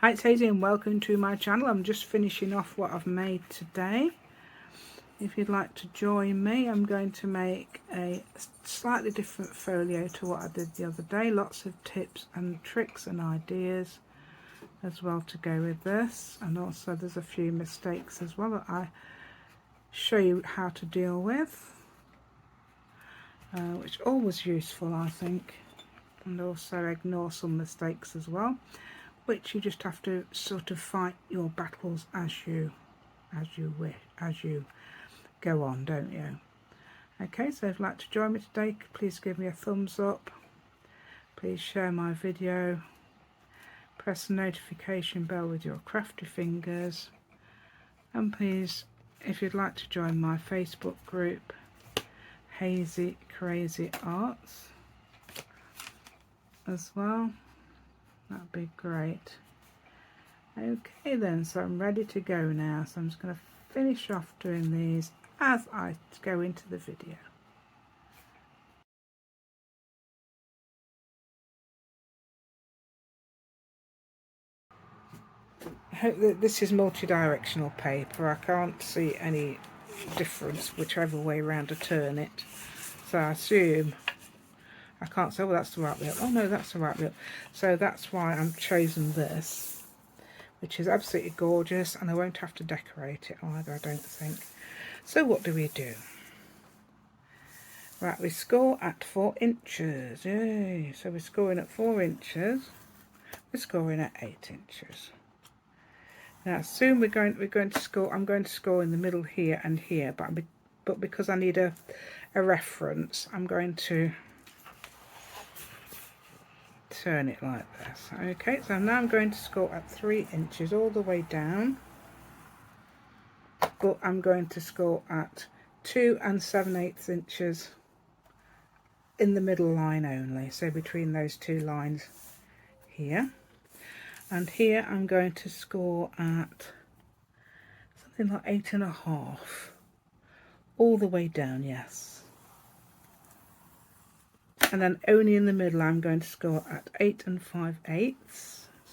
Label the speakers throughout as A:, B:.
A: Hi, it's Hazy and welcome to my channel. I'm just finishing off what I've made today. If you'd like to join me, I'm going to make a slightly different folio to what I did the other day. Lots of tips and tricks and ideas as well to go with this, and also there's a few mistakes as well that I show you how to deal with, which always useful, I think, and also ignore some mistakes as well, which you just have to sort of fight your battles as you go on, don't you? Okay, so if you'd like to join me today, please give me a thumbs up, please share my video, press the notification bell with your crafty fingers, and please, if you'd like to join my Facebook group, Hazy Crazy Arts, as well, that'd be great. Okay then, so I'm ready to go now, so I'm just going to finish off doing these as I go into the video. I hope that this is multi-directional paper. I can't see any difference whichever way around to turn it, so I assume I can't say, well, that's the right way up. Oh no, that's the right way up. So that's why I'm chosen this, which is absolutely gorgeous, and I won't have to decorate it either, I don't think. So what do we do? Right, we score at 4 inches. Yay! So we're scoring at 4 inches. We're scoring at 8 inches. Now soon we're going to score. I'm going to score in the middle here and here, but because I need a reference, I'm going to turn it like this. Okay, so now I'm going to score at 3 inches all the way down, but I'm going to score at 2 7/8 inches in the middle line only, so between those two lines here. And here I'm going to score at something like 8.5 all the way down, yes. And then only in the middle I'm going to score at 8 5/8,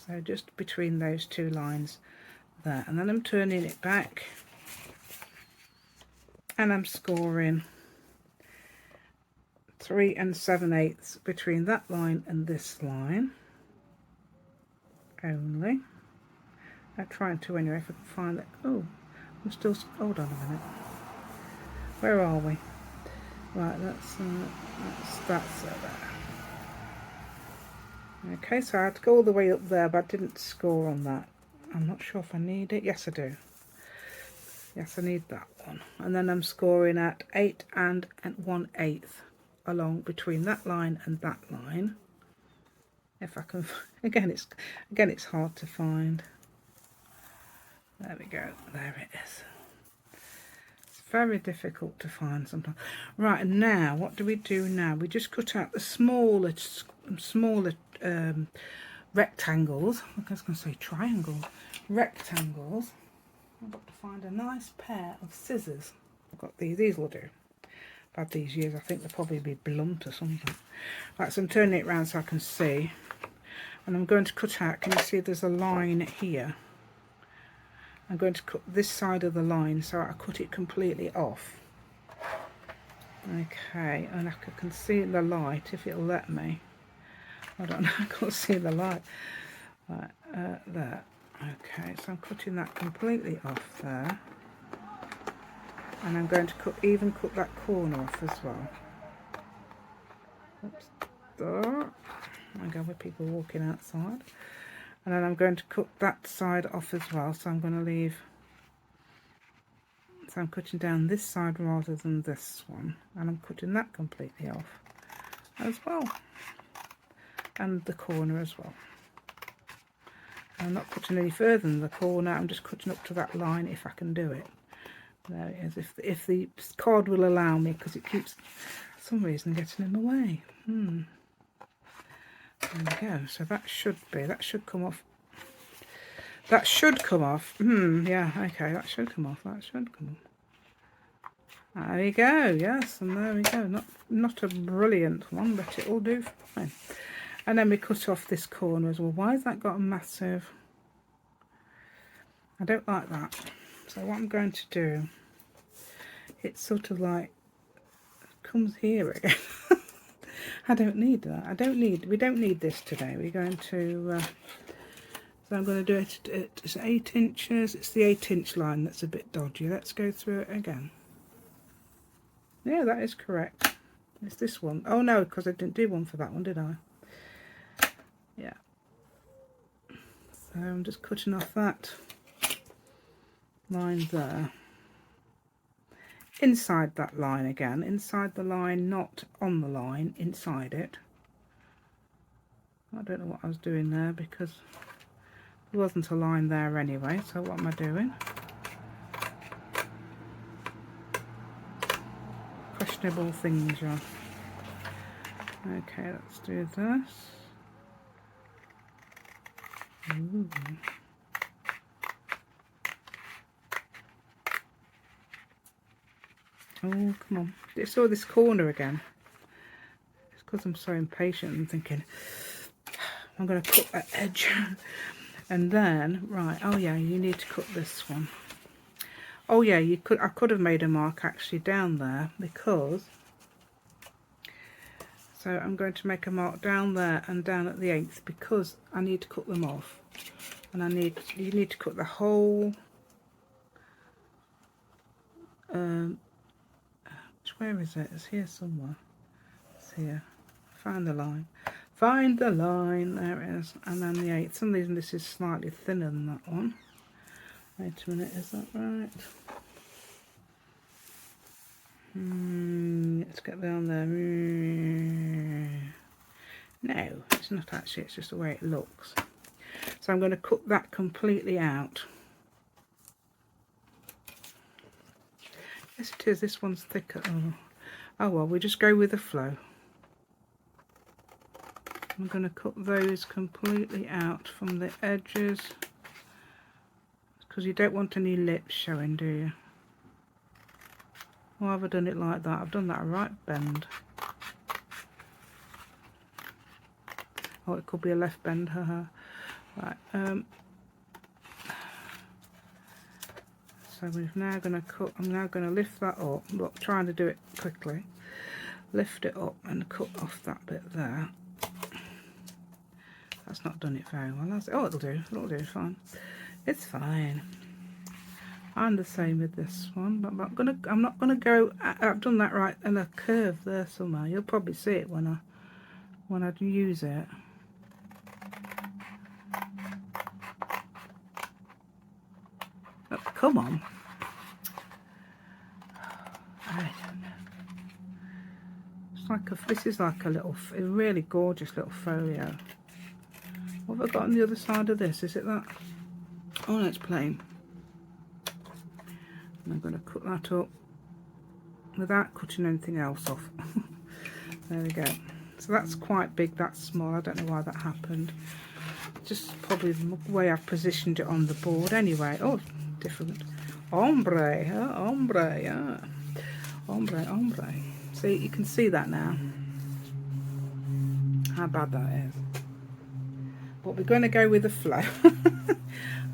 A: so just between those two lines there. And then I'm turning it back and I'm scoring 3 7/8 between that line and this line only. I'm trying to anyway, if I can find that. Oh, I'm still, hold on a minute, where are we? Right, that's there. Okay, so I had to go all the way up there, but I didn't score on that. I'm not sure if I need it. Yes, I do. Yes, I need that one. And then I'm scoring at 8 1/8 along between that line and that line. If I can, again it's hard to find. There we go. There it is. It's very difficult to find sometimes. Right, and now what do we do now? We just cut out the smaller rectangles. I was going to say triangles. Rectangles. I've got to find a nice pair of scissors. I've got these will do. I've had these years, I think they'll probably be blunt or something. Right, so I'm turning it around so I can see. And I'm going to cut out, can you see there's a line here? I'm going to cut this side of the line, so I cut it completely off. Okay, and I can see the light if it'll let me. I don't know, I can't see the light. Right, there. Okay, so I'm cutting that completely off there. And I'm going to cut that corner off as well. Oops, there. I go with people walking outside. And then I'm going to cut that side off as well, so I'm going to leave, so I'm cutting down this side rather than this one, and I'm cutting that completely off as well, and the corner as well. I'm not cutting any further than the corner, I'm just cutting up to that line if I can do it. There it is, if the card will allow me, because it keeps for some reason getting in the way. There we go, so that should come off. That should come off. Yeah, okay, that should come off. There we go, yes, and there we go. Not a brilliant one, but it'll do fine. And then we cut off this corner as well. Why has that got a massive... I don't like that. So what I'm going to do, it's sort of like comes here again. I don't need that. We don't need this today. We're going to so I'm going to do it. It's 8 inches. It's the 8-inch line that's a bit dodgy. Let's go through it again. Yeah, that is correct. It's this one. Oh no, because I didn't do one for that one, did I? Yeah. So I'm just cutting off that line there. Inside that line again. Inside the line, not on the line. Inside it. I don't know what I was doing there because there wasn't a line there anyway. So what am I doing? Questionable things, yeah. Okay, let's do this. Ooh. Oh, come on. It's all this corner again. It's because I'm so impatient and thinking, I'm going to cut that edge. And then, right, oh yeah, you need to cut this one. Oh yeah, I could have made a mark actually down there because, so I'm going to make a mark down there and down at the 8th because I need to cut them off. And you need to cut the whole, where is it? It's here somewhere. It's here. Find the line. Find the line. There it is. And then the 8th. Some reason this is slightly thinner than that one. Wait a minute. Is that right? Let's get down there. No, it's not actually. It's just the way it looks. So I'm going to cut that completely out. Yes, it is. This one's thicker. Oh well, we just go with the flow. I'm going to cut those completely out from the edges because you don't want any lips showing, do you? Why have I done it like that? I've done that a right bend. Oh, it could be a left bend, haha. Right. So we're now going to cut. I'm now going to lift that up. Look, trying to do it quickly. Lift it up and cut off that bit there. That's not done it very well, has it? Oh, it'll do. It'll do. Fine. It's fine. I'm the same with this one, but I'm not gonna go. I've done that right in a curve there somewhere. You'll probably see it when I use it. Oh, come on. I don't know. It's like this is like a really gorgeous little folio. What have I got on the other side of this? Is it that? Oh no, it's plain. And I'm going to cut that up without cutting anything else off. There we go. So that's quite big, that's small. I don't know why that happened. Just probably the way I've positioned it on the board anyway. Oh, different. Ombre, ombre, yeah. Ombre, ombre. See, you can see that now. How bad that is. But we're going to go with the flow.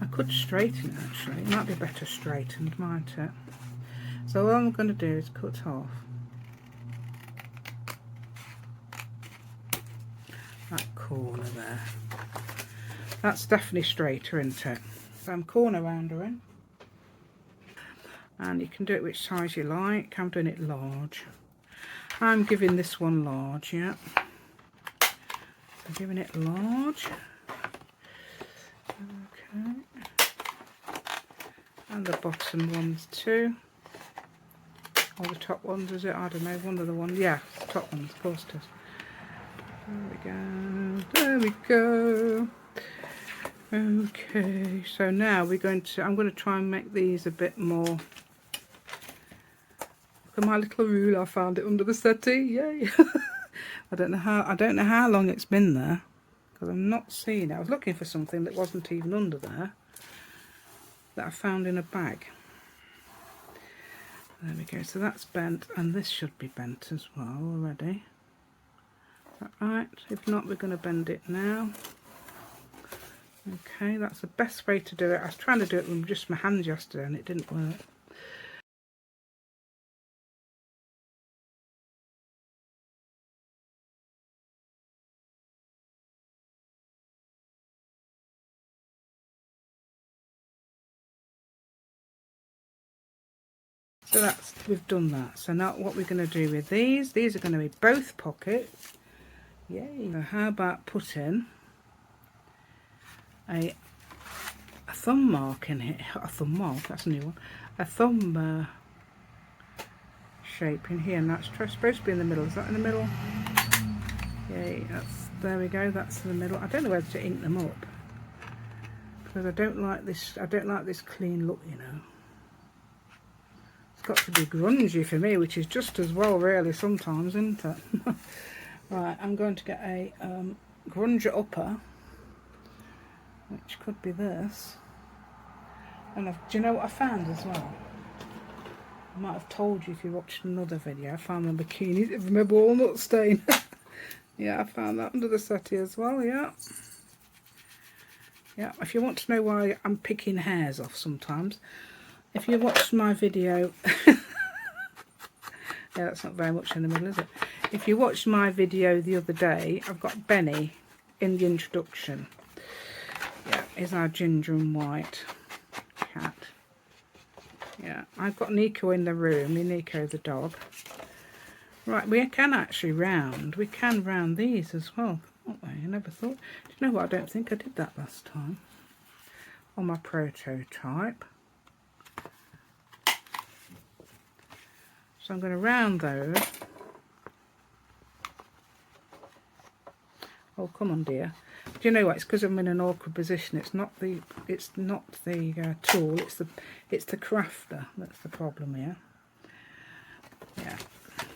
A: I could straighten it actually. It might be better straightened, might it? So all I'm going to do is cut off that corner there. That's definitely straighter, isn't it? So I'm corner roundering. And you can do it which size you like. I'm doing it large. I'm giving this one large, yeah. So giving it large. Okay. And the bottom ones too. Or the top ones, is it? I don't know, one of the ones. Yeah, the top ones, of course it is. There we go. Okay, so now I'm going to try and make these a bit more. Look at my little rule, I found it under the settee, yay. I don't know how long it's been there, because I'm not seeing it. I was looking for something that wasn't even under there, that I found in a bag. There we go, so that's bent, and this should be bent as well already. Is that right? If not, we're going to bend it now. Okay, that's the best way to do it. I was trying to do it with just my hands yesterday and it didn't work. So we've done that. So now what we're going to do with these are going to be both pockets. Yay. So how about putting a thumb mark in here? A thumb mark, that's a new one. A thumb shape in here, and that's supposed to be in the middle. Is that in the middle? Yay, there we go, that's in the middle. I don't know whether to ink them up because I don't like this clean look, you know. It's got to be grungy for me, which is just as well really sometimes, isn't it? Right, I'm going to get a grunge upper, which could be this. And do you know what I found as well? I might have told you if you watched another video. I found my bikinis of my walnut stain. Yeah, I found that under the settee as well, yeah. Yeah, if you want to know why I'm picking hairs off sometimes, if you watched my video... Yeah, that's not very much in the middle, is it? If you watched my video the other day, I've got Benny in the introduction. Yeah, he's our ginger and white cat. Yeah, I've got Nico in the room, Nico the dog. Right, we can actually round. We can round these as well, can't we? I never thought. Do you know what? I don't think I did that last time on my prototype. So I'm going to round those. Oh, come on, dear. Do you know what? It's because I'm in an awkward position. It's not the tool. It's the crafter that's the problem here. Yeah,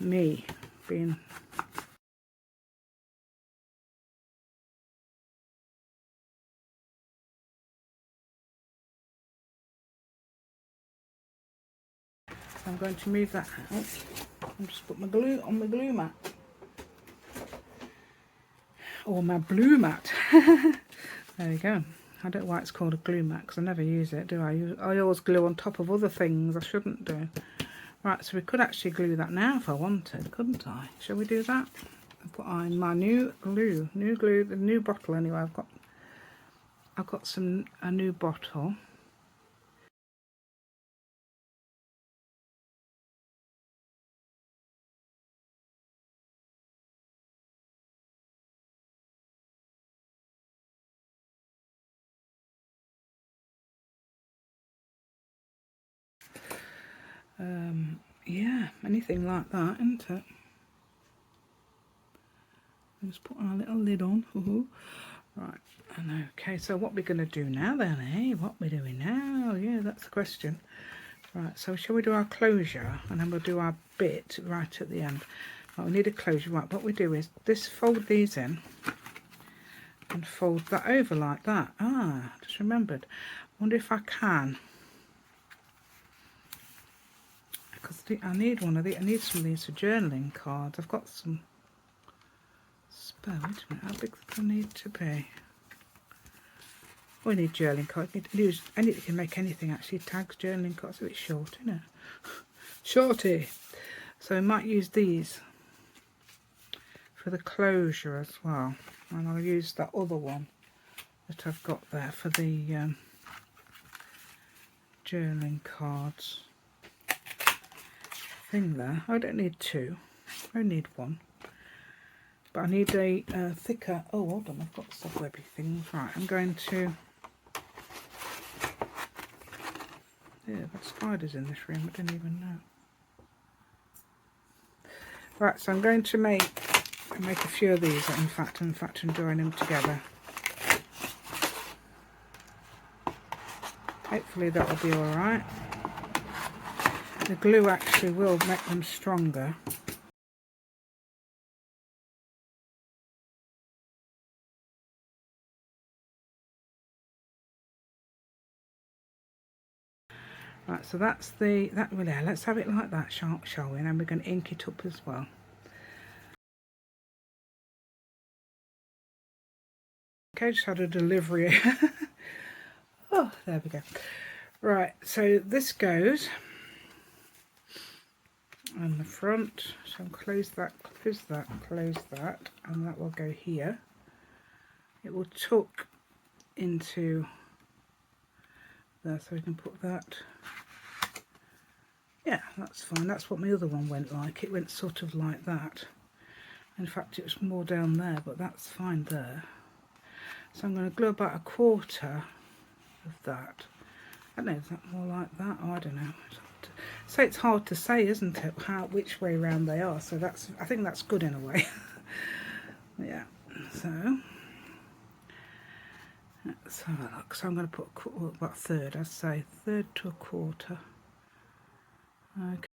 A: me being. I'm going to move that out and just put my glue on my glue mat. Or my blue mat. There we go. I don't know why it's called a glue mat because I never use it, do I? I always glue on top of other things I shouldn't do. Right, so we could actually glue that now if I wanted, couldn't I? Shall we do that? I've put on my new glue, the new bottle anyway. I've got a new bottle. Yeah, anything like that, isn't it? Just put our little lid on. Right, and okay, so what we're going to do now then, eh? What we're doing now? Yeah, that's the question. Right, so shall we do our closure and then we'll do our bit right at the end. Right, we need a closure. Right, what we do is fold these in and fold that over like that. Ah, just remembered. I wonder if I can. Because I need one of these. I need some of these for journaling cards. I've got some spare. Wait a minute, how big does it need to be? We need journaling cards. You can make anything actually. Tags, journaling cards. A bit short, isn't it? Shorty. So I might use these for the closure as well. And I'll use that other one that I've got there for the journaling cards thing there. I don't need two. I need one. But I need a thicker... Oh, hold on. I've got some webby things. Right, I'm going to... Yeah, I've got spiders in this room. I didn't even know. Right, so I'm going to make a few of these, in fact, and join them together. Hopefully that will be alright. The glue actually will make them stronger. Right, so that's that really. Let's have it like that, shall we? And then we're going to ink it up as well. Okay, just had a delivery. Oh, there we go. Right, so this goes on the front. So I'll close that, and that will go here. It will tuck into there, so we can put that. Yeah, that's fine. That's what my other one went like. It went sort of like that. In fact, it was more down there, but that's fine there. So I'm going to glue about 1/4 of that. I don't know, is that more like that? Oh, I don't know. So it's hard to say, isn't it, which way round they are. So that's, I think that's good in a way. Yeah. So let's have a look. So I'm going to put about 1/3. I'd say 1/3 to 1/4. Okay.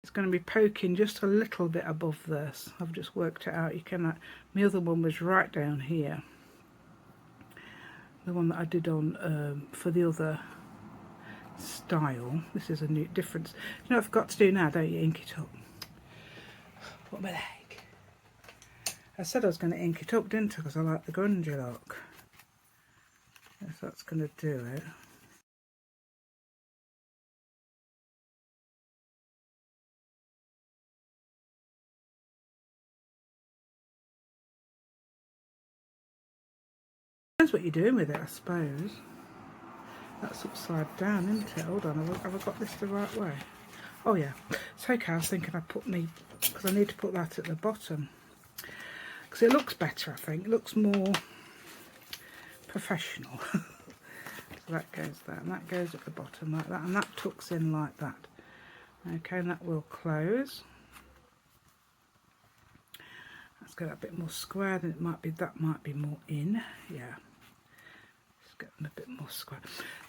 A: It's going to be poking just a little bit above this. I've just worked it out. You can. My other one was right down here. The one that I did on for the other style. This is a new difference. You know what I've got to do now, don't you? Ink it up. Put my leg. I said I was going to ink it up, didn't I? Because I like the grungy look. If that's going to do it. Depends what you're doing with it, I suppose. That's upside down, isn't it? Hold on, have I got this the right way? Oh yeah. It's okay, I was thinking I put me, because I need to put that at the bottom. Because it looks better, I think. It looks more professional. So that goes there, and that goes at the bottom like that, and that tucks in like that. Okay, and that will close. Let's get that a bit more square, then it might be, that might be more in. Yeah. Get them a bit more square.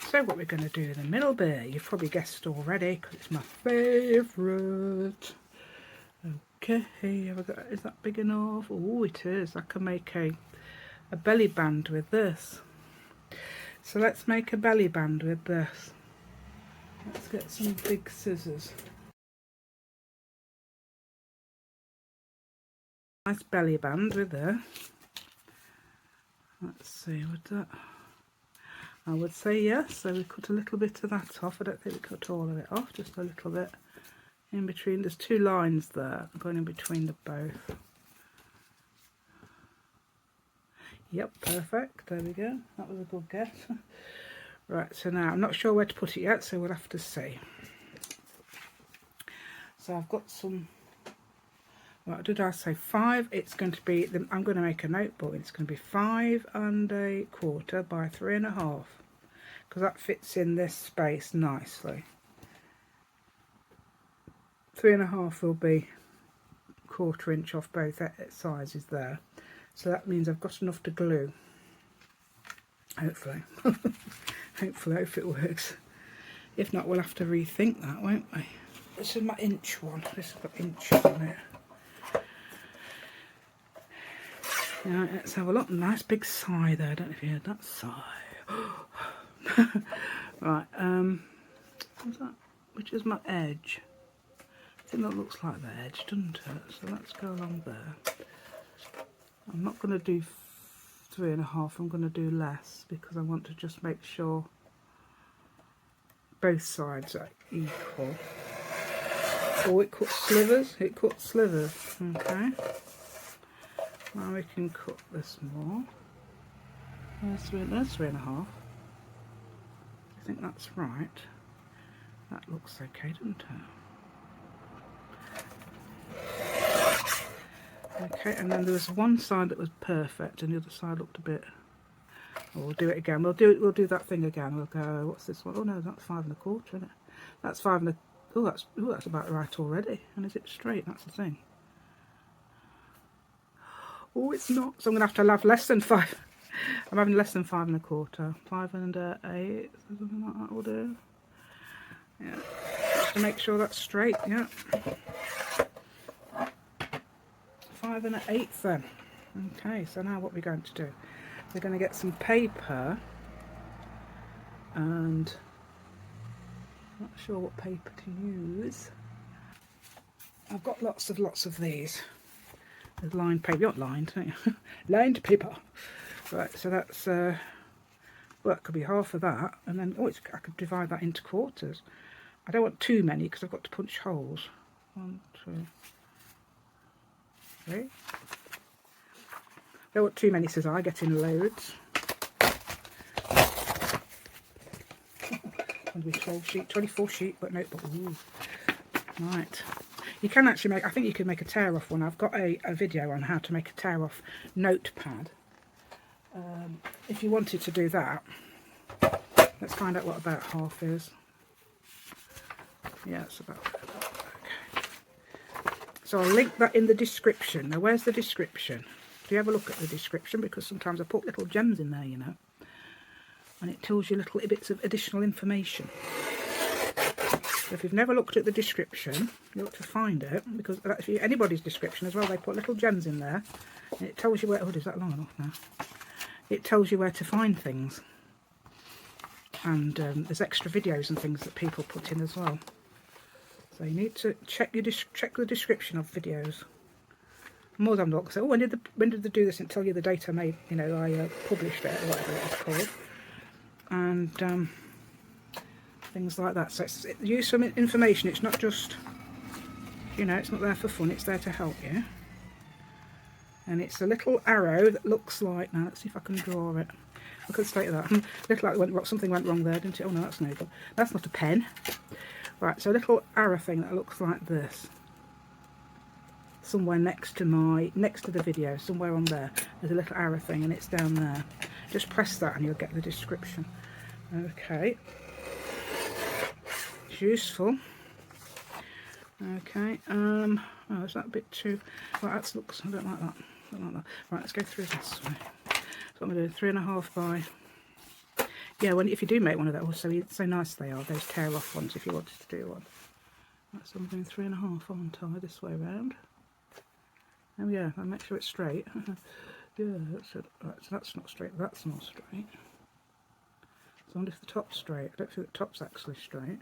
A: So what we're going to do in the middle bit, you've probably guessed already because it's my favourite. Okay, have I got, is that big enough? Oh, it is. I can make a belly band with this. So let's make a belly band with this. Let's get some big scissors. Nice belly band with this. Let's see, would that... I would say yes, so we cut a little bit of that off. I don't think we cut all of it off, just a little bit in between. There's 2 lines there going in between the both. Yep, perfect. There we go. That was a good guess. Right, so now I'm not sure where to put it yet, so we'll have to see. So I've got some, what did I say, 5? It's going to be, I'm going to make a notebook. It's going to be 5 1/4 by 3.5, because that fits in this space nicely. 3.5 will be 1/4 inch off both sizes there. So that means I've got enough to glue. Hopefully. Hopefully, if it works. If not, we'll have to rethink that, won't we? This is my inch one. This has got inches on it. Now, let's have a look. Nice big sigh there. I don't know if you heard that sigh. Right, what's that? Which is my edge? I think that looks like the edge, doesn't it? So let's go along there. I'm not going to do 3.5, I'm going to do less because I want to just make sure both sides are equal. Oh, it cuts slivers, okay. Now we can cut this more. There's 3.5. I think that's right. That looks okay, doesn't it? Okay, and then there was one side that was perfect and the other side looked a bit... Oh, we'll do it again. We'll do that thing again. We'll go, what's this one? Oh no, that's 5 1/4, isn't it? That's 5 1/4. Oh, that's about right already. And is it straight? That's the thing. Oh, it's not. So I'm gonna have to have less than 5. I'm having less than 5 1/4. 5 1/8, something like that will do. Yeah. Just to make sure that's straight, yeah. 5 1/8 then. Okay, so now what we're going to do, we're going to get some paper, and I'm not sure what paper to use. I've got lots of these. There's lined paper, not lined, don't you? Lined paper. Right, so that's, well, it could be half of that, and then, oh, I could divide that into quarters. I don't want too many because I've got to punch holes. 1, 2, 3. Don't want too many, says I, get in loads. Going to be 12 sheet, 24 sheet, but notebook. Ooh. Right. You can actually make, I think you can make a tear off one. I've got a video on how to make a tear off notepad. If you wanted to do that, let's find out what about half is. Yeah, it's about, okay. So I'll link that in the description. Now, where's the description? Do you ever look at the description? Because sometimes I put little gems in there, you know, and it tells you little bits of additional information. So if you've never looked at the description, you ought to find it, because that's anybody's description as well. They put little gems in there, and it tells you where. Oh, is that long enough now? It tells you where to find things, and there's extra videos and things that people put in as well. So you need to check the description of videos. More than not, so when did they do this, and tell you the date I made, you know, I published it or whatever it was called, and things like that. So it's use some information. It's not just, you know, it's not there for fun. It's there to help you. And it's a little arrow that looks like, now let's see if I can draw it. Look at the state of that. Little like something went wrong there, didn't it? Oh no, that's no good. That's not a pen. Right, so a little arrow thing that looks like this. Somewhere next to the video, somewhere on there, there's a little arrow thing, and it's down there. Just press that and you'll get the description. Okay. It's useful. Okay. Oh, is that a bit too? Right, that looks. I don't like that. I don't like that. Right, let's go through this way. So I'm going to do 3.5 by. Yeah, if you do make one of those, so nice they are. Those tear off ones. If you wanted to do one. Right, so I'm doing 3.5 on tie this way around. Oh yeah, I'll make sure it's straight. Yeah, that's it. Right, so that's not straight. That's not straight. So I wonder if the top's straight. I don't think the top's actually straight.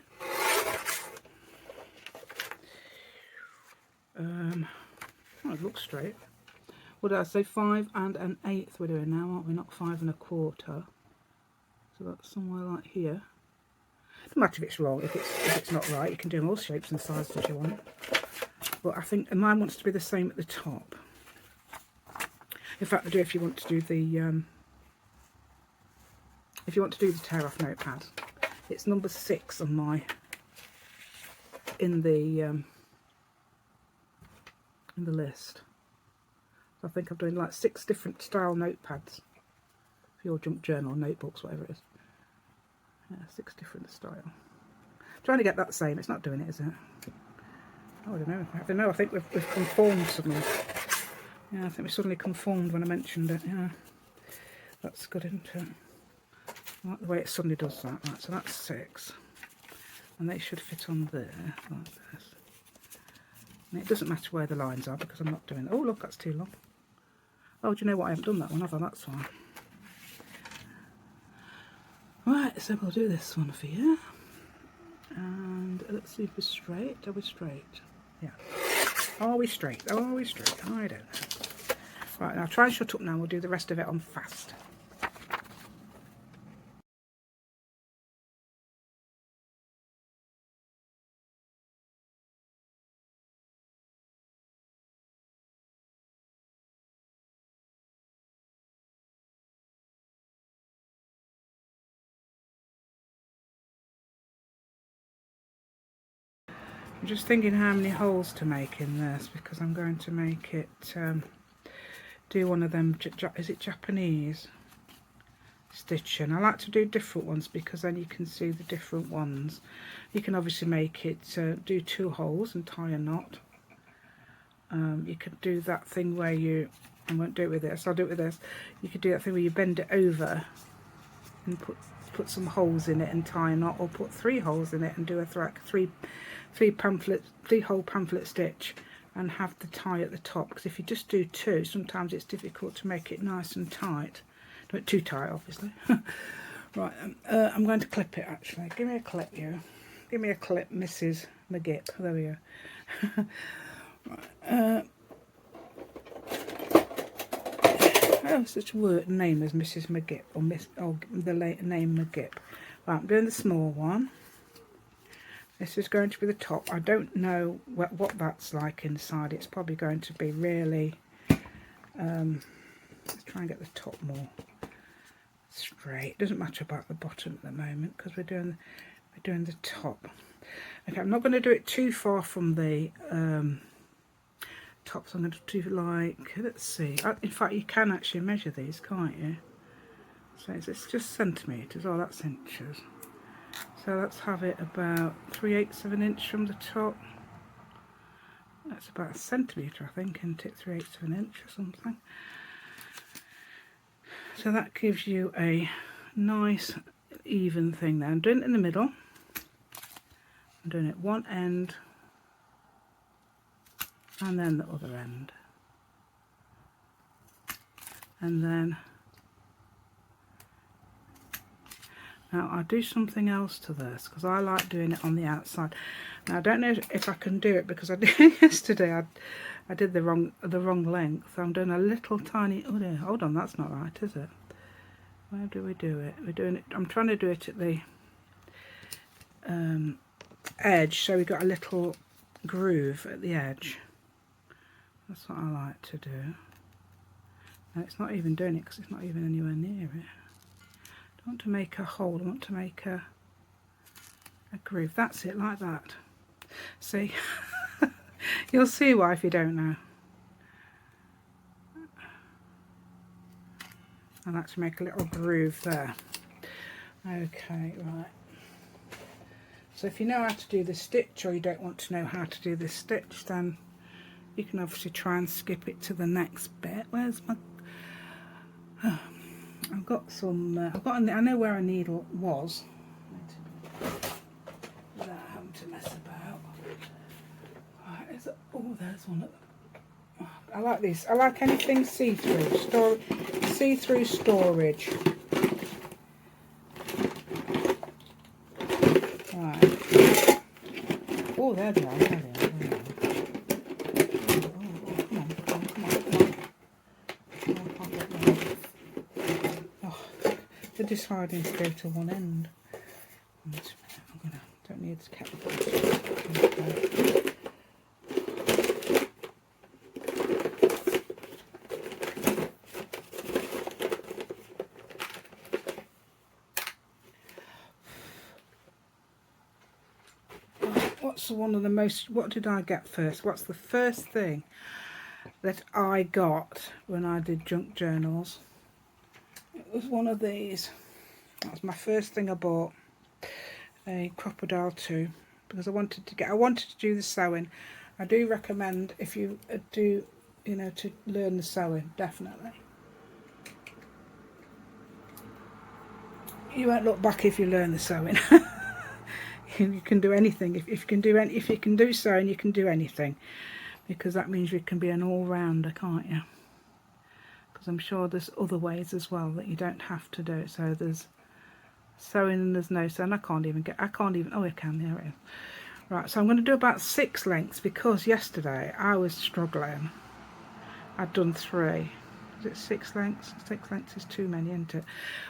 A: Oh, it looks straight. What did I say? 5 1/8 we're doing now, aren't we? Not 5 1/4. So that's somewhere like here. Doesn't matter if it's wrong. If it's not right, you can do them all shapes and sizes if you want. But I think mine wants to be the same at the top. In fact, if you want to do the tear off notepad, it's number 6 on my in the list. So I think I'm doing like 6 different style notepads for your junk journal, notebooks, whatever it is. Yeah, 6 different style. Trying to get that same. It's not doing it, is it? Oh, I don't know. I think we've conformed suddenly. Yeah, I think we suddenly conformed when I mentioned it. Yeah, that's good, isn't it? I like the way it suddenly does that. Right, so that's 6, and they should fit on there like this. And it doesn't matter where the lines are because I'm not doing. Oh, look, that's too long. Oh, do you know what? I haven't done that one, have I? That's fine. Right, so we'll do this one for you. And let's see if we're straight. Are we straight? Yeah. Are we straight? Are we straight? I don't know. Right, now try and shut up now. We'll do the rest of it on fast. I'm just thinking how many holes to make in this because I'm going to make it do one of them, is it Japanese stitching? I like to do different ones because then you can see the different ones. You can obviously make it do 2 holes and tie a knot. You could do that thing where you, I won't do it with this, I'll do it with this. You could do that thing where you bend it over and put some holes in it and tie a knot, or put 3 holes in it and do a three hole pamphlet stitch and have the tie at the top, because if you just do 2, sometimes it's difficult to make it nice and tight. Not too tight, obviously. Right, I'm going to clip it actually. Give me a clip, you. Give me a clip, Mrs. McGip. There we go. Right, oh, such a word name as Mrs. McGip, or the name McGip. Right, I'm doing the small one. This is going to be the top. I don't know what that's like inside. It's probably going to be really, let's try and get the top more straight. It doesn't matter about the bottom at the moment because we're doing the top. Okay, I'm not going to do it too far from the top, so I'm going to do like, let's see, in fact you can actually measure these, can't you? So it's just centimetres, oh that's inches. So let's have it about 3/8 of an inch from the top. That's about a centimetre, I think, isn't it? 3/8 of an inch or something. So that gives you a nice even thing there. I'm doing it in the middle. I'm doing it one end and then the other end. And then now I'll do something else to this because I like doing it on the outside. Now I don't know if I can do it because I did yesterday. I did the wrong length. I'm doing a little tiny. Oh dear, hold on, that's not right, is it? Where do we do it? We're doing it. I'm trying to do it at the edge, so we got a little groove at the edge. That's what I like to do. And it's not even doing it because it's not even anywhere near it. I don't want to make a hole, I want to make a groove. That's it, like that. See? You'll see why if you don't know. I like to make a little groove there. Okay, right. So if you know how to do the stitch, or you don't want to know how to do the stitch, then you can obviously try and skip it to the next bit. Where's my... Oh, I've got some... I know where a needle was. Without having to mess about. Right, is it... Oh, there's one. I like these. I like anything see-through. See-through storage. Right. Oh, there they are. There they are. They're deciding to go to one end. Don't need to catch it. What's one of the most, what did I get first? What's the first thing that I got when I did junk journals? It was one of these. That was my first thing I bought, a Crocodile 2, because I wanted to do the sewing. I do recommend, if you do, you know, to learn the sewing, definitely. You won't look back if you learn the sewing. You can do anything. If you can do sewing, you can do anything, because that means you can be an all-rounder, can't you? Because I'm sure there's other ways as well that you don't have to do it. So there's sewing and there's no sewing. I can't even, oh I can, there it is. Right, so I'm going to do about 6 lengths because yesterday I was struggling. I'd done 3. Is it 6 lengths? 6 lengths is too many, isn't it?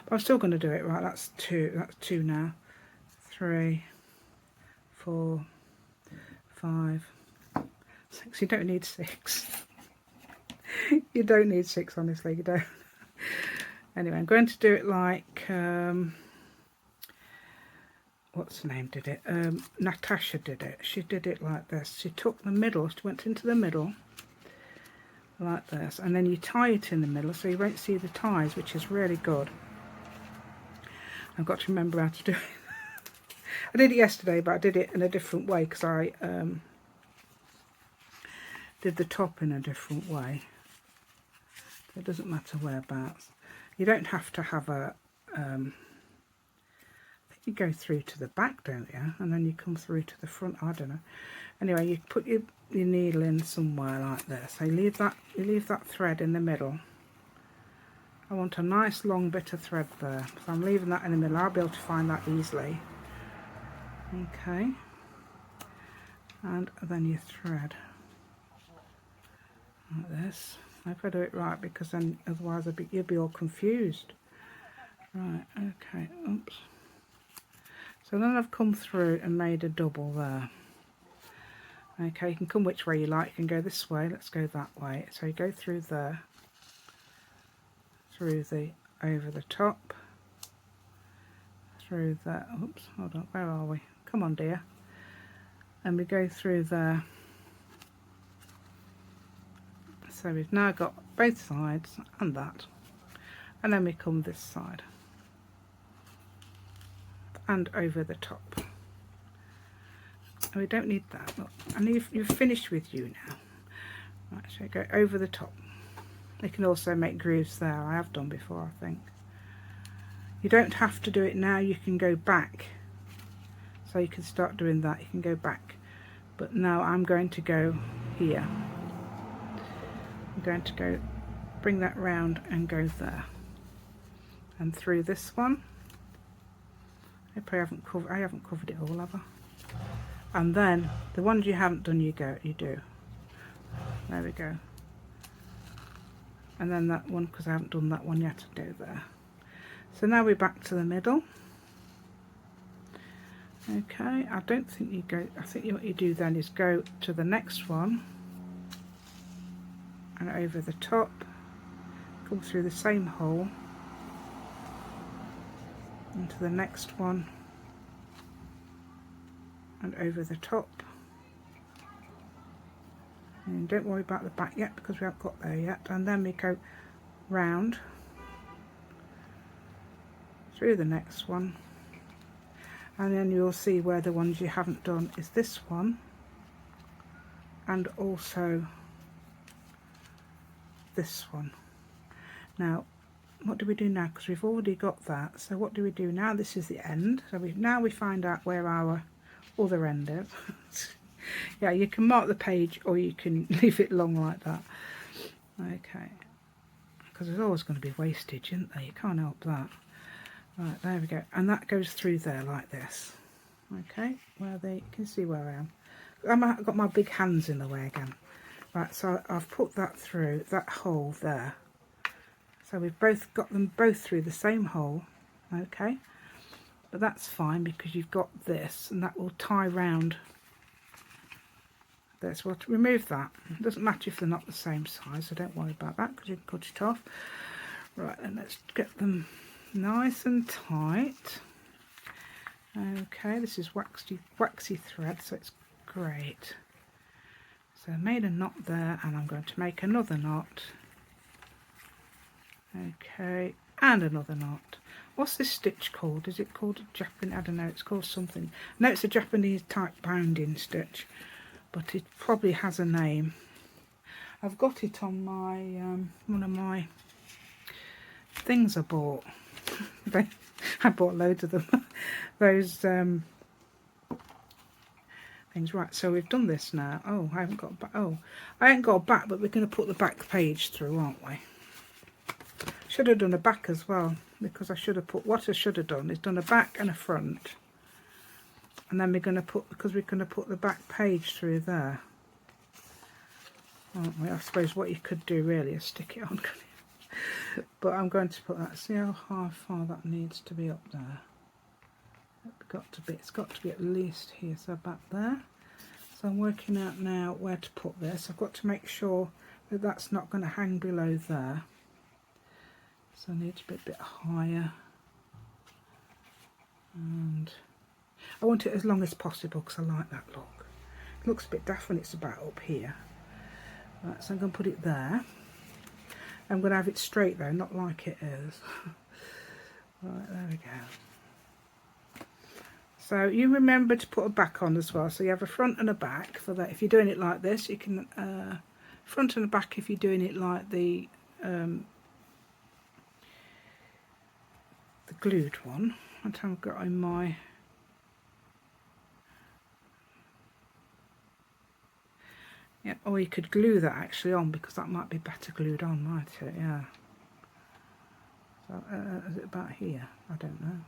A: But I'm still going to do it. Right, that's 2 now. 3, 4, 5, 6. You don't need 6. You don't need 6, honestly, you don't. Anyway, I'm going to do it like what's her name did it? Natasha did it. She did it like this. She took the middle, she went into the middle like this, and then you tie it in the middle so you won't see the ties, which is really good. I've got to remember how to do it. I did it yesterday, but I did it in a different way because I did the top in a different way. So it doesn't matter whereabouts. You don't have to have a... I think you go through to the back, don't you? And then you come through to the front. I don't know. Anyway, you put your needle in somewhere like this. So you leave that thread in the middle. I want a nice long bit of thread there. So I'm leaving that in the middle. I'll be able to find that easily. Okay, and then you thread like this, I hope I do it right, because then otherwise you'll be all confused. Right, okay, oops. So then I've come through and made a double there. Okay, you can come which way you like. You can go this way. Let's go that way. So you go through there, through the over the top, through there. Oops, hold on. Where are we? Come on, dear. And we go through there. So we've now got both sides and that, and then we come this side and over the top. And we don't need that. Look, and you've finished with you now. Right, so go over the top. You can also make grooves there. I have done before, I think. You don't have to do it now. You can go back. So you can start doing that. You can go back. But now I'm going to go here. I'm going to go bring that round and go there. And through this one. I haven't covered it all, have I? And then the ones you haven't done, you do. There we go. And then that one, because I haven't done that one yet, I do there. So now we're back to the middle. Okay, I don't think you go, I think what you do then is go to the next one and over the top, come through the same hole into the next one and over the top. And don't worry about the back yet, because we haven't got there yet. And then we go round through the next one, and then you'll see where the ones you haven't done is this one and also this one. Now what do we do now, because we've already got that? So what do we do now? This is the end, so now we find out where our other end is. Yeah, you can mark the page or you can leave it long like that. Okay, because there's always going to be wastage, isn't there? You can't help that. Right, there we go, and that goes through there like this. Okay, you can see where I am. I've got my big hands in the way again. Right, so I've put that through that hole there. So we've both got them both through the same hole. Okay, but that's fine because you've got this, and that will tie round this. We'll remove that. It doesn't matter if they're not the same size, so don't worry about that because you can cut it off. Right, and let's get them nice and tight. Okay, this is waxy thread, so it's great. So I made a knot there, and I'm going to make another knot. Okay, and another knot. What's this stitch called? Is it called a Japanese? I don't know, it's called something. No, it's a Japanese type bounding stitch, but it probably has a name. I've got it on my one of my things I bought. I bought loads of them. Those things. Right, so we've done this now. Oh, I haven't got back. Oh, I ain't got a back, but we're going to put the back page through, aren't we? Should have done a back as well, because I should have put, what I should have done is done a back and a front, and then we're going to put, because we're going to put the back page through there, aren't we? I suppose what you could do really is stick it on. But I'm going to put that. See how far that needs to be up there. It's got to be at least here, so back there. So I'm working out now where to put this. I've got to make sure that that's not going to hang below there. So I need to be a bit higher. And I want it as long as possible because I like that look. It looks a bit daft when it's about up here. Right, so I'm going to put it there. I'm going to have it straight though, not like it is. Right, there we go. So you remember to put a back on as well. So you have a front and a back for that. If you're doing it like this, you can front and a back if you're doing it like the glued one. What I've got in my yeah, or you could glue that actually on, because that might be better glued on, might it? Yeah. So is it about here? I don't know.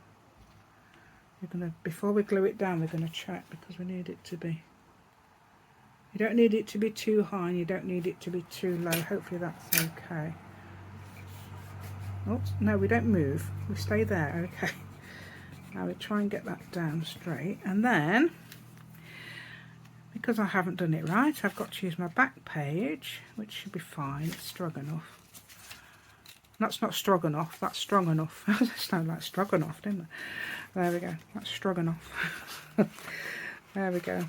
A: We're gonna, before we glue it down, we're gonna check because we need it to be. You don't need it to be too high and you don't need it to be too low. Hopefully that's okay. Oops, no, we don't move. We stay there, okay. Now we try and get that down straight. And then, because I haven't done it right, I've got to use my back page, which should be fine. It's strong enough. That's not stroganoff, that's strong enough. It sounded like stroganoff, didn't it? There we go, that's stroganoff. There we go.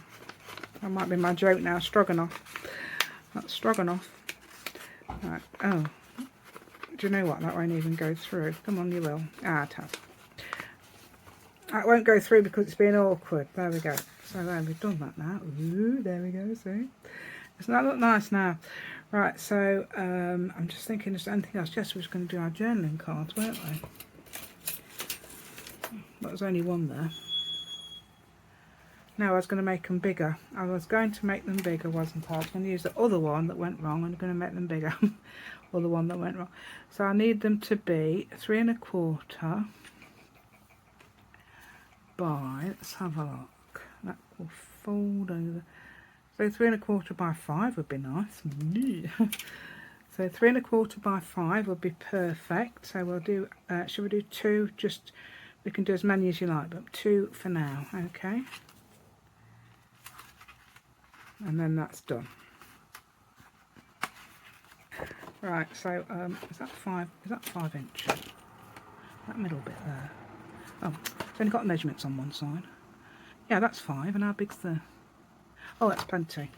A: That might be my joke now, stroganoff. That's stroganoff. Right. Oh, do you know what? That won't even go through. Come on, you will. Ah, it has. That won't go through because it's being awkward. There we go. So there, we've done that now. Ooh, there we go, see? Doesn't that look nice now? Right, so I'm just thinking, is there anything else? Yes, we was going to do our journaling cards, weren't we? But there's only one there. No, I was going to make them bigger. I was going to make them bigger, wasn't I? I was going to use the other one that went wrong and I'm going to make them bigger. Or the one that went wrong. So I need them to be 3 1/4 by, let's have a look. That will fold over. So 3 1/4 by 5 would be nice. So 3 1/4 by 5 would be perfect. So we'll do, should we do 2? Just, we can do as many as you like, but 2 for now, okay? And then that's done. Right, so is that 5 inches? That middle bit there. Oh, it's only got measurements on one side. Yeah, that's 5, and how big's the... Oh, that's plenty.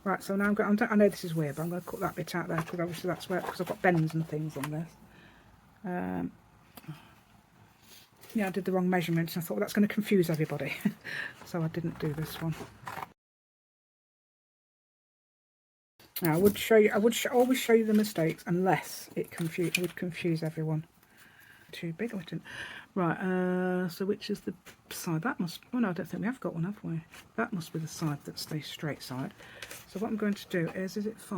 A: Right, so now I know this is weird, but I'm going to cut that bit out there because obviously that's where, because I've got bends and things on this. Yeah, I did the wrong measurements and I thought, well, that's going to confuse everybody. So I didn't do this one. Now, I would show you, always show you the mistakes unless it would confuse everyone. Too big, I didn't. Right, so which is the side? That must, oh no, I don't think we have got one, have we? That must be the side that's the straight side. So what I'm going to do is it 5?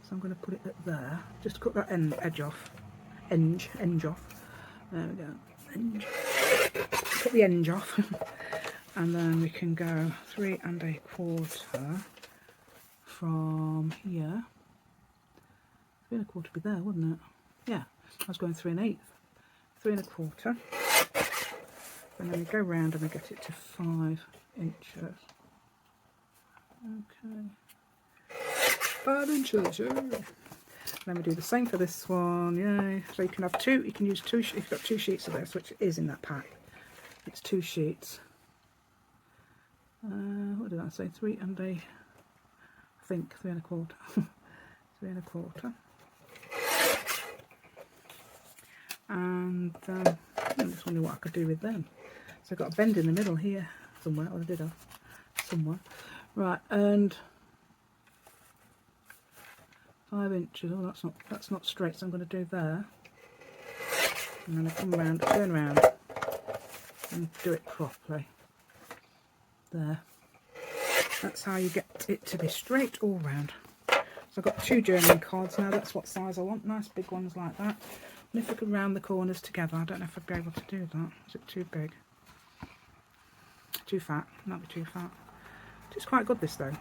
A: So I'm going to put it at there. Just cut that edge off. Edge off. There we go. Edge. Cut the edge off. And then we can go 3 1/4 from here. 3 1/4 would be there, wouldn't it? Yeah, I was going 3 1/8. 3 1/4. And then we go round and we get it to 5 inches. Okay. 5 inches, yeah. Then we do the same for this one, yay. So you can have 2, you can use 2, if you've got 2 sheets of this, which is in that pack. It's 2 sheets. What did I say? 3 1/8. I think 3 1/4. 3 1/4. And I'm just wondering what I could do with them. So I've got a bend in the middle here somewhere, or I did have somewhere. Right, and 5 inches. Oh, that's not straight, so I'm going to do there. And then I come around, turn around, and do it properly. There. That's how you get it to be straight all round. So I've got 2 journaling cards now. That's what size I want. Nice big ones like that. And if I could round the corners together, I don't know if I'd be able to do that. Is it too big? Too fat? Might be too fat. It's quite good, this though.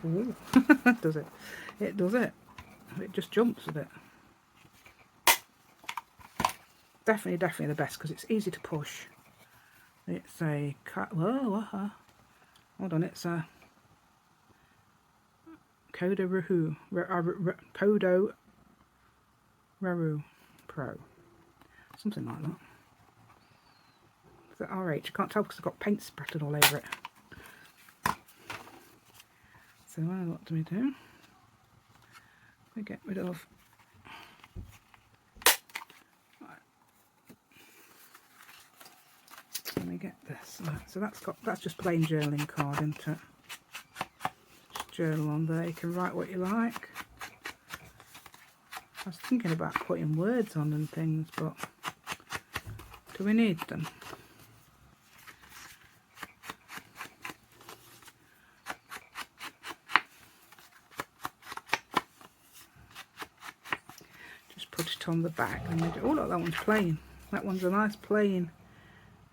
A: Ooh. Does it? It does it. It just jumps a bit. Definitely the best because it's easy to push. It's a whoa, hold on, it's a Kodo Rahu Pro, something like that. Is that RH? I can't tell because I've got paint splattered all over it. So what do we do? We get rid of. And we get this. Right, so that's just plain journaling card, isn't it? Just journal on there. You can write what you like. I was thinking about putting words on and things, but do we need them? Just put it on the back. And oh look, that one's plain. That one's a nice plain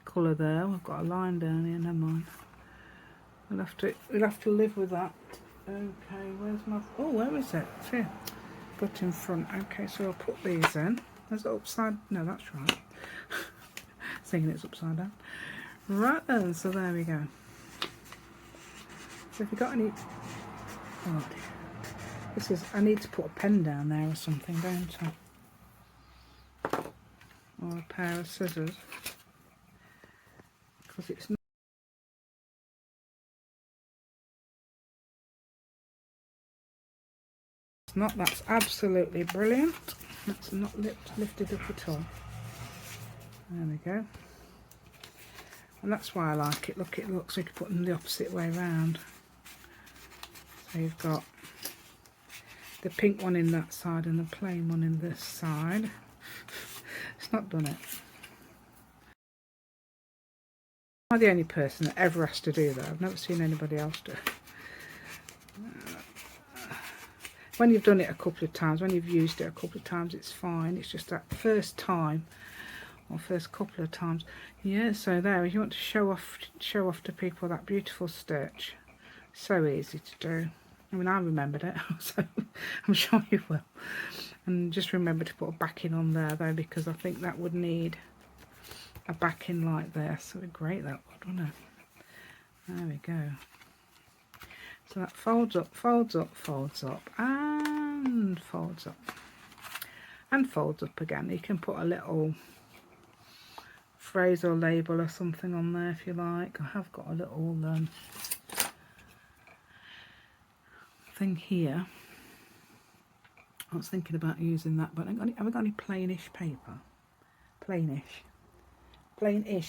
A: colour there. We've got a line down here, never mind. We'll have to live with that. Okay, where's my... Oh, where is it? It's here. Put in front. Okay, so I'll put these in. Is it upside... No, that's right. Thinking it's upside down. Right then, so there we go. So if you've got any... Oh, this is... I need to put a pen down there or something, don't I? Or a pair of scissors. Because it's not... It's not... That's absolutely brilliant. That's not lifted up at all. There we go. And that's why I like it. Look, it looks like you put them the opposite way around. So you've got the pink one in that side and the plain one in this side. It's not done it. I'm the only person that ever has to do that. I've never seen anybody else do it. When you've done it a couple of times, when you've used it a couple of times, it's fine. It's just that first time or first couple of times. Yeah, so there, if you want to show off to people that beautiful stitch, so easy to do. I mean, I remembered it, so I'm sure you will. And just remember to put a backing on there though, because I think that would need a backing like this. So great that would, wouldn't it? There we go. So that folds up, folds up, folds up, and folds up, and folds up again. You can put a little phrase or label or something on there if you like. I have got a little thing here. I was thinking about using that, but have I got any plainish paper? Plainish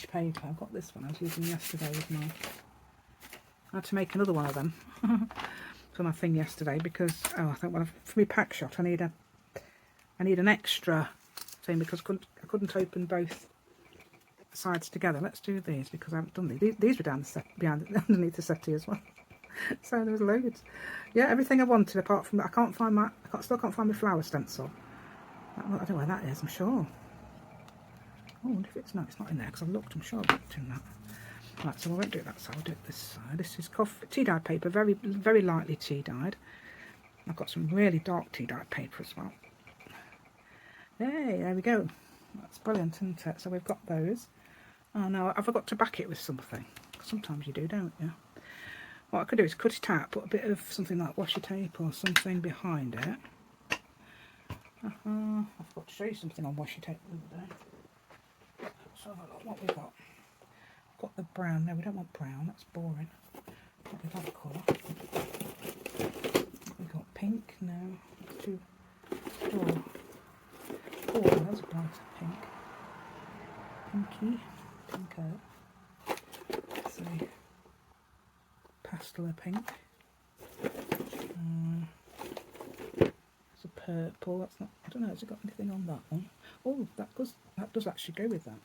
A: paper. I've got this one I was using yesterday with my... I had to make another one of them for my thing yesterday because I think for my pack shot I need an extra thing because I couldn't open both sides together. Let's do these because I haven't done these. These were down the underneath the settee as well. So there was loads. Yeah, everything I wanted apart from that. I still can't find my flower stencil. I don't know where that is. I'm sure. Oh, I wonder if it's not in there because I've looked. I'm sure I've looked in that. Right, so I won't do that, so I'll do it this side. This is tea-dyed paper, very, very lightly tea-dyed. I've got some really dark tea-dyed paper as well. Yay, there we go. That's brilliant, isn't it? So we've got those. Oh no, I forgot to back it with something. Sometimes you do, don't you? What I could do is cut it out, put a bit of something like washi tape or something behind it. I forgot to show you something on washi tape the other day. Let's have a look what we've got. Got the brown. No, we don't want brown. That's boring. What we got colour? We got pink. No, two. Oh, that's a brighter pink. Pinky, pinko. Let's see. Pastel pink. It's a purple. That's not. I don't know. Has it got anything on that one? Oh, that does actually go with that.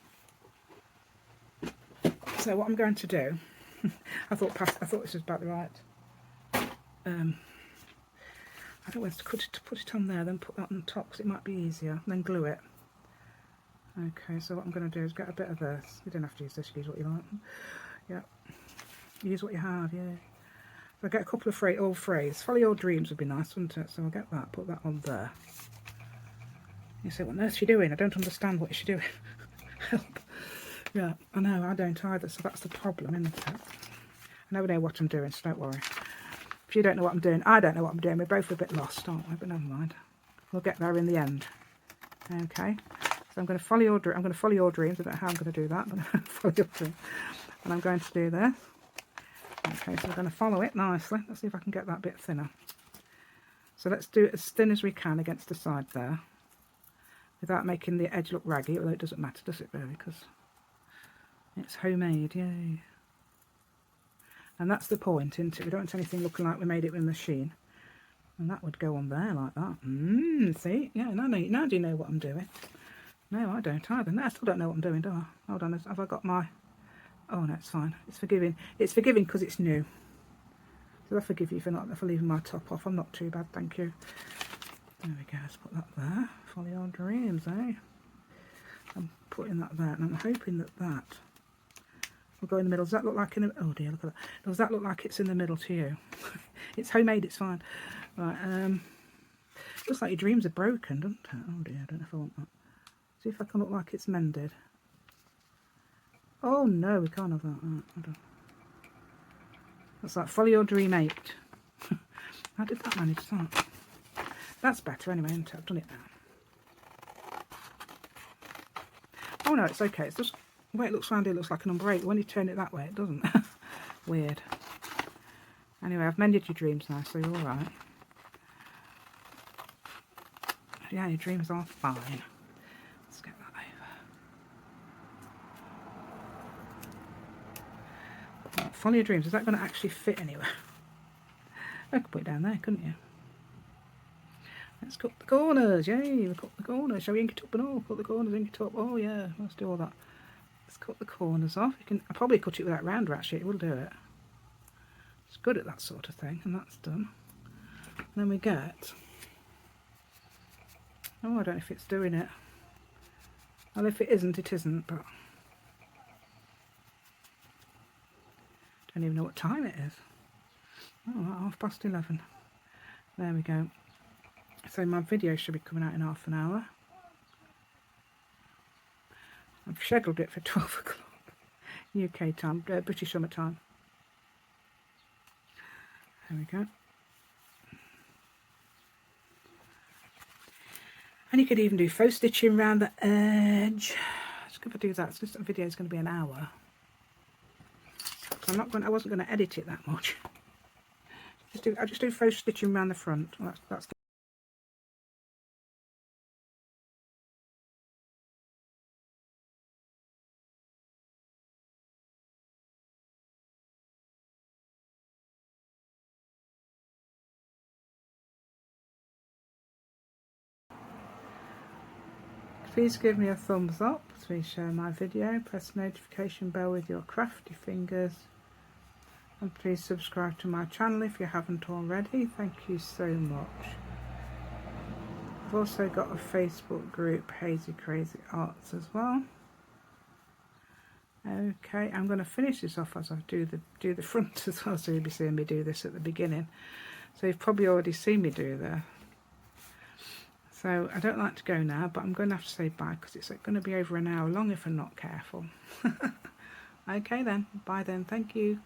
A: So what I'm going to do, I thought this was about the right. I don't know whether to put it on there, then put that on top because it might be easier. And then glue it. Okay, so what I'm going to do is get a bit of this. You don't have to use this. Use what you like. Yeah, use what you have. Yeah. So I'll get a couple of phrase. Follow your dreams would be nice, wouldn't it? So I'll get that. Put that on there. You say, what on earth are you doing? I don't understand what you're doing. Help. Yeah, I know, I don't either, so that's the problem, isn't it? I never know what I'm doing, so don't worry. If you don't know what I'm doing, I don't know what I'm doing. We're both a bit lost, aren't we? But never mind. We'll get there in the end. Okay, so I'm going to follow your dreams. I don't know how I'm going to do that, but I'm going to follow your dreams. And I'm going to do this. Okay, so we're going to follow it nicely. Let's see if I can get that bit thinner. So let's do it as thin as we can against the side there, without making the edge look raggy, although it doesn't matter, does it really? Because it's homemade, yay. And that's the point, isn't it? We don't want anything looking like we made it with a machine. And that would go on there like that. See? Yeah, now do you know what I'm doing? No, I don't either. No, I still don't know what I'm doing, do I? Hold on, have I got my... Oh, no, it's fine. It's forgiving. It's forgiving because it's new. So I forgive you for leaving my top off. I'm not too bad, thank you. There we go, let's put that there. Follow your dreams, eh? I'm putting that there, and I'm hoping that will go in the middle. Does that look like oh dear, look at that. Does that look like it's in the middle to you? It's homemade, it's fine. Right, looks like your dreams are broken, doesn't it? Oh dear, I don't know if I want that. See if I can look like it's mended. Oh no, we can't have that. Right, hold on. That's like Folio Dream 8. How did that manage that? That's better anyway, isn't it? I've done it now. Oh no, it's okay. It's just the way it looks around here, it looks like an umbrella. When you turn it that way, it doesn't. Weird. Anyway, I've mended your dreams now, so you're alright. Yeah, your dreams are fine. Let's get that over. Follow your dreams. Is that going to actually fit anywhere? I could put it down there, couldn't you? Let's cut the corners. Yay, we cut the corners. Shall we ink it up and all? Cut the corners, ink it up. Oh yeah, let's do all that. Let's cut the corners off. You can. I'll probably cut it with that round rat sheet. It will do it. It's good at that sort of thing, and that's done. And then we get. Oh, I don't know if it's doing it. Well, if it isn't, it isn't, but I don't even know what time it is. Oh, 11:30. There we go. So my video should be coming out in half an hour. I've scheduled it for 12 o'clock UK time, British summer time. There we go. And you could even do faux stitching around the edge. Just going to do that. So this video is going to be an hour. So I wasn't going to edit it that much. I just do faux stitching around the front. Well, that's Please give me a thumbs up, please share my video, press the notification bell with your crafty fingers, and please subscribe to my channel if you haven't already. Thank you so much. I've also got a Facebook group, Hazy Crazy Arts, as well. Okay, I'm going to finish this off as I do the front as well, so you'll be seeing me do this at the beginning. So you've probably already seen me do there. So I don't like to go now, but I'm going to have to say bye because it's going to be over an hour long if I'm not careful. Okay then, bye then, thank you.